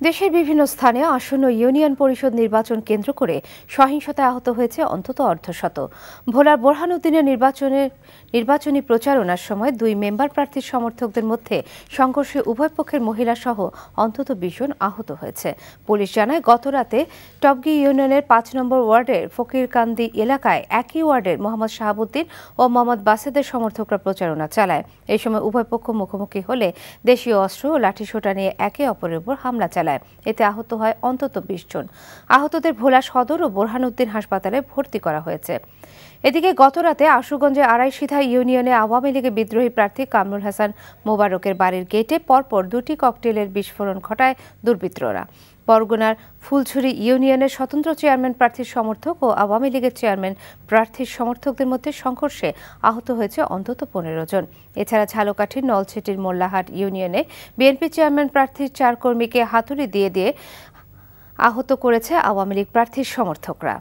দেশের বিভিন্ন স্থানে আসন্ন ইউনিয়ন পরিষদ নির্বাচন কেন্দ্র করে সহিংসতায় আহত হয়েছে অন্তত অর্ধশত। ভোলার বোরহানউদ্দিনের নির্বাচনী প্রচারণার সময় দুই মেম্বার প্রার্থীর সমর্থকদের মধ্যে সংঘর্ষে উভয় পক্ষের মহিলা সহ অন্তত ২০ জন আহত হয়েছে। পুলিশ জানায়, গতরাতে টবগী ইউনিয়নের ৫ নম্বর ওয়ার্ডের ফকিরকান্দি এলাকায় একই ওয়ার্ডের মোহাম্মদ শাহাবুদ্দিন ও মোহাম্মদ বাসেদের সমর্থকরা প্রচারণা চালায়। এই সময় উভয় পক্ষ মুখোমুখি হলে দেশীয় অস্ত্র ও লাঠিসোঁটা নিয়ে একে অপরের উপর হামলা চালায়। এতে আহত হয় অন্তত ২০ জন। আহতদের ভোলা সদর ও বোরহানউদ্দিন হাসপাতালে ভর্তি করা হয়েছে। এদিকে গতরাতে আশুগঞ্জে আড়াইশিথা ইউনিয়নে আওয়ামী লীগের বিদ্রোহী প্রার্থী কামরুল হাসান মোবারকের বাড়ির গেটে পরপর দুটি ককটেলের বিস্ফোরণ ঘটায় দুর্বৃত্তরা। বরগুনার ফুলছড়ি ইউনিয়নের স্বতন্ত্র চেয়ারম্যান প্রার্থীর সমর্থক ও আওয়ামী লীগের চেয়ারম্যান প্রার্থীর সমর্থকদের মধ্যে সংঘর্ষে আহত হয়েছে অন্তত ১৫ জন। এছাড়া ঝালকাঠির নলছিটির মোল্লাহাট ইউনিয়নে বিএনপি চেয়ারম্যান প্রার্থীর ৪ কর্মীকে হাতুড়ি দিয়ে আহত করেছে আওয়ামী লীগ প্রার্থীর সমর্থকরা।